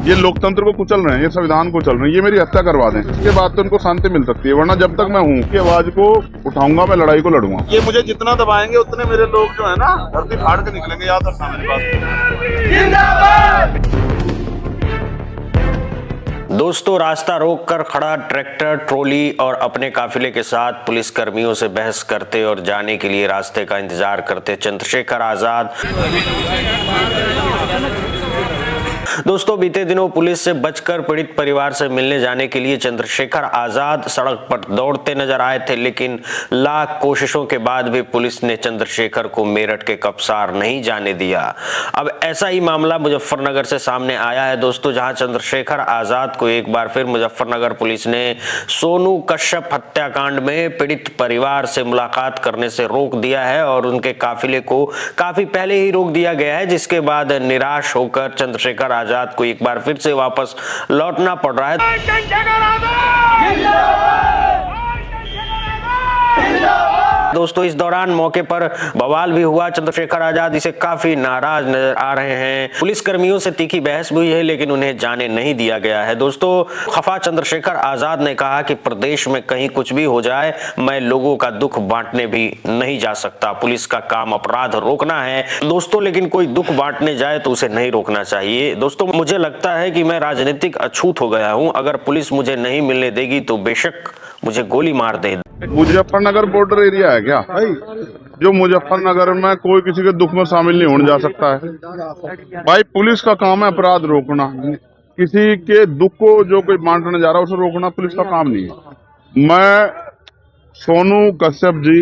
ये लोकतंत्र को कुचल रहे हैं, ये संविधान को चल रहे हैं, ये मेरी हत्या करवा दें, इसके बाद तो उनको शांति मिल सकती है, वरना जब तक मैं हूँ की आवाज को उठाऊंगा, मैं लड़ाई को लड़ूंगा। ये मुझे जितना दबाएंगे उतने मेरे लोग जो है ना धरती फाड़ के निकलेंगे, याद रखना मेरी बात। दोस्तों, रास्ता रोककर खड़ा ट्रैक्टर, ट्रॉली और अपने काफिले के साथ पुलिस कर्मियों से बहस करते और जाने के लिए रास्ते का इंतजार करते चंद्रशेखर आजाद। दोस्तों, बीते दिनों पुलिस से बचकर पीड़ित परिवार से मिलने जाने के लिए चंद्रशेखर आजाद सड़क पर दौड़ते नजर आए थे, लेकिन लाख कोशिशों के बाद भी पुलिस ने चंद्रशेखर को मेरठ के कपसार नहीं जाने दिया। अब ऐसा ही मामला मुजफ्फरनगर से सामने आया है दोस्तों, जहां चंद्रशेखर आजाद को एक बार फिर मुजफ्फरनगर पुलिस ने सोनू कश्यप हत्याकांड में पीड़ित परिवार से मुलाकात करने से रोक दिया है और उनके काफिले को काफी पहले ही रोक दिया गया है, जिसके बाद निराश होकर चंद्रशेखर आजाद को एक बार फिर से वापस लौटना पड़ रहा है। दोस्तों, इस दौरान मौके पर बवाल भी हुआ। चंद्रशेखर आजाद इसे काफी नाराज नजर आ रहे हैं। पुलिस कर्मियों से तीखी बहस भी हुई है, लेकिन उन्हें जाने नहीं दिया गया है। दोस्तों, खफा चंद्रशेखर आजाद ने कहा कि प्रदेश में कहीं कुछ भी हो जाए, मैं लोगों का दुख बांटने भी नहीं जा सकता। पुलिस का काम अपराध रोकना है दोस्तों, लेकिन कोई दुख बांटने जाए तो उसे नहीं रोकना चाहिए। दोस्तों, मुझे लगता है कि मैं राजनीतिक अछूत हो गया हूं। अगर पुलिस मुझे नहीं मिलने देगी तो बेशक मुझे गोली मार दे। मुजफ्फरनगर बॉर्डर एरिया है क्या जो मुजफ्फरनगर में कोई किसी के दुख में शामिल नहीं होने जा सकता है? भाई, पुलिस का काम है अपराध रोकना, किसी के दुख को जो कोई बांटने जा रहा है उसे रोकना पुलिस का काम नहीं है। मैं सोनू कश्यप जी,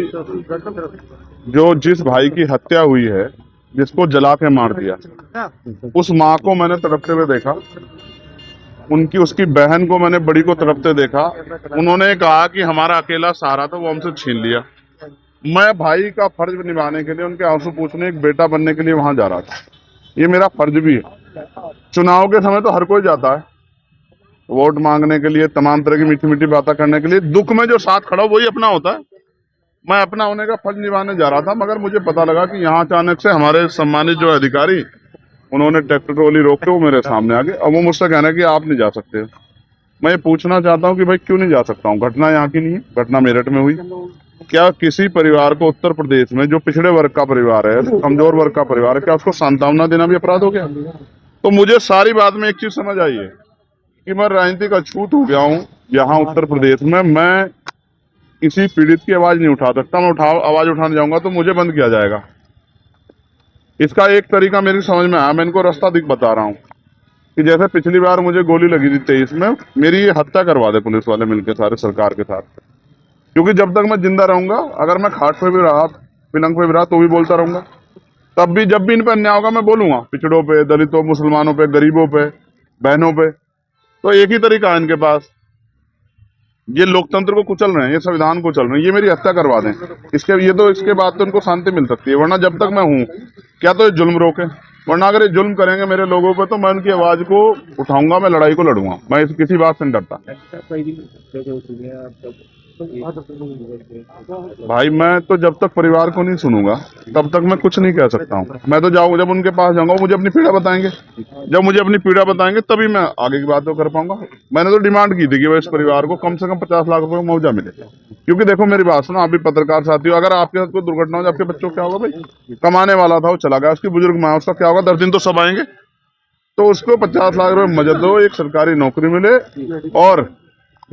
जो जिस भाई की हत्या हुई है, जिसको जला के मार दिया, उस माँ को मैंने तड़पते हुए देखा, उसकी बहन को मैंने बड़ी को तड़पते देखा। उन्होंने कहा कि हमारा अकेला सहारा था, वो हमसे छीन लिया। मैं भाई का फर्ज निभाने के लिए, उनके आंसू पूछने, एक बेटा बनने के लिए वहां जा रहा था। ये मेरा फर्ज भी है। चुनाव के समय तो हर कोई जाता है वोट मांगने के लिए, तमाम तरह की मीठी मीठी बातें करने के लिए। दुख में जो साथ खड़ा वही अपना होता है। मैं अपना होने का फर्ज निभाने जा रहा था, मगर मुझे पता लगा कि यहाँ अचानक से हमारे सम्मानित जो अधिकारी, उन्होंने ट्रैक्टर ट्रॉली रोक के वो मेरे सामने आ गए। अब वो मुझसे कहना कि आप नहीं जा सकते। मैं ये पूछना चाहता हूँ कि भाई क्यों नहीं जा सकता हूँ? घटना यहाँ की नहीं है, घटना मेरठ में हुई। क्या किसी परिवार को उत्तर प्रदेश में, जो पिछड़े वर्ग का परिवार है, कमजोर वर्ग का परिवार है, क्या उसको सांत्वना देना भी अपराध हो गया? तो मुझे सारी बात में एक चीज समझ आई है कि मैं राजनीतिक अछूत हो गया हूँ यहाँ उत्तर प्रदेश में। मैं किसी पीड़ित की आवाज नहीं उठा सकता। मैं आवाज उठाने जाऊंगा तो मुझे बंद किया जाएगा। इसका एक तरीका मेरी समझ में आया, मैं इनको रास्ता दिख बता रहा हूँ कि जैसे पिछली बार मुझे गोली लगी थी 23 में, मेरी ये हत्या करवा दे पुलिस वाले मिलकर सारे सरकार के साथ। क्योंकि जब तक मैं जिंदा रहूंगा, अगर मैं खाट पे भी रहा, पिलंग पे भी रहा, तो भी बोलता रहूंगा। तब भी जब भी इन पर अन्याय होगा मैं बोलूंगा, पिछड़ों पे, दलितों, मुसलमानों पे, गरीबों पे, बहनों पे। तो एक ही तरीका है इनके पास। ये लोकतंत्र को कुचल रहे हैं, ये संविधान को चल रहे हैं, ये मेरी हत्या करवा दें, इसके बाद तो इनको शांति मिल सकती है, वरना जब तक मैं हूँ क्या तो ये जुल्म रोके। वरना अगर ये जुल्म करेंगे मेरे लोगों पे तो मैं उनकी आवाज को उठाऊंगा, मैं लड़ाई को लड़ूंगा। मैं किसी बात से नहीं डरता भाई। मैं तो जब तक परिवार को नहीं सुनूंगा तब तक मैं कुछ नहीं कह सकता हूँ। मैं तो जाऊंगा, जब उनके पास जाऊंगा, मुझे अपनी पीड़ा बताएंगे। जब मुझे अपनी पीड़ा बताएंगे तभी मैं आगे की बात तो कर पाऊंगा। मैंने तो डिमांड की थी कि भाई इस परिवार को कम से कम 50 लाख रुपए का मुआवजा मिले। क्योंकि देखो मेरी बात सुनो, आप भी पत्रकार साथी हो, अगर आपके साथ कोई दुर्घटना हो जाए, आपके बच्चों क्या होगा? भाई, कमाने वाला था वो चला गया, उसकी बुजुर्ग माँ, उसका क्या होगा? 10 दिन तो सब आएंगे। तो उसको 50 लाख रुपए मदद दो, एक सरकारी नौकरी मिले, और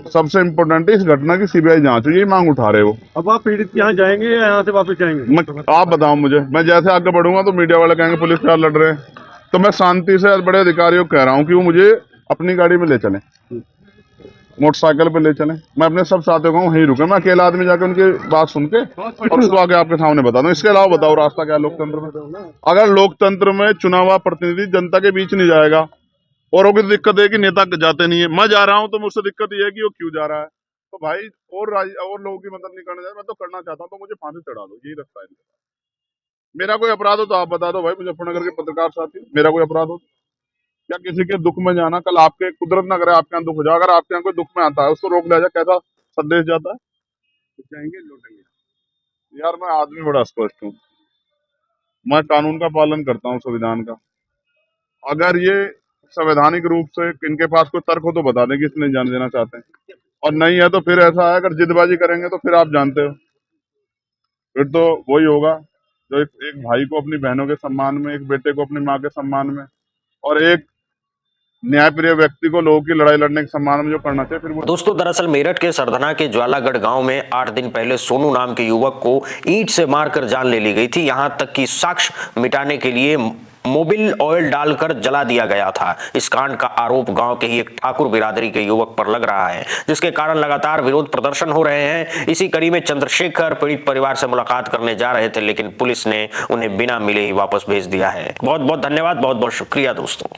सबसे इम्पोर्टेंट है इस घटना की सीबीआई जांच हो। यही मांग उठा रहे हो। अब आप पीड़ित के यहाँ जाएंगे या यहाँ से वापस जाएंगे? आप बताओ मुझे। मैं जैसे आगे बढ़ूंगा तो मीडिया वाले कहेंगे पुलिस क्या लड़ रहे हैं, तो मैं शांति से बड़े अधिकारियों को कह रहा हूँ कि वो मुझे अपनी गाड़ी में ले चलें, मोटरसाइकिल पे ले चलें। मैं अपने सब साथियों को वहीं रुके, मैं अकेला आदमी जाकर उनकी बात सुन के और उसको आगे आपके सामने बता दूं। इसके अलावा बताओ रास्ता क्या लोकतंत्र में? अगर लोकतंत्र में चुनाव प्रतिनिधि जनता के बीच नहीं जाएगा, औरों की दिक्कत है कि नेता जाते नहीं है, मैं जा रहा हूं तो मुझसे दिक्कत ये है कि वो क्यों जा रहा है। तो भाई, और लोगों की मदद नहीं करना चाहिए। मैं तो करना चाहता हूँ तो मुझे फांसी चढ़ा दो, यही रास्ता है। मेरा कोई अपराध हो तो आप बता दो भाई, मुजफ्फरनगर के पत्रकार साथी, मेरा कोई अपराध हो? क्या किसी के दुख में जाना? कल आपके, कुदरत ना करे आपके यहाँ दुख हो जाए, अगर आपके यहाँ कोई दुख में आता है उसको रोक लिया जाए, कैसा संदेश जाता है? तो जाएंगे, लौटेंगे। यार, मैं आदमी बड़ा स्पष्ट हूँ, मैं कानून का पालन करता हूँ, संविधान का। अगर ये संवैधानिक रूप से इनके पास कोई तर्क हो तो बता दें कि इसमें जान देना चाहते हैं, और नहीं है तो फिर ऐसा है, अगर जिदबाजी करेंगे तो फिर आप जानते हो, फिर तो वही होगा जो एक भाई को अपनी बहनों के सम्मान में, एक बेटे को अपनी माँ के सम्मान में, और एक न्यायप्रिय व्यक्ति को लोगों की लड़ाई लड़ने के सम्मान में जो करना चाहिए, फिर वो। दोस्तों दरअसल मेरठ के सरधना के ज्वालागढ़ गांव में 8 दिन पहले सोनू नाम के युवक को ईंट से मारकर जान ले ली गई थी। यहां तक कि साक्ष्य मिटाने के लिए मोबिल ऑयल डालकर जला दिया गया था। इस कांड का आरोप गांव के ही एक ठाकुर बिरादरी के युवक पर लग रहा है, जिसके कारण लगातार विरोध प्रदर्शन हो रहे हैं। इसी कड़ी में चंद्रशेखर पीड़ित परिवार से मुलाकात करने जा रहे थे, लेकिन पुलिस ने उन्हें बिना मिले ही वापस भेज दिया है। बहुत बहुत धन्यवाद, बहुत बहुत शुक्रिया दोस्तों।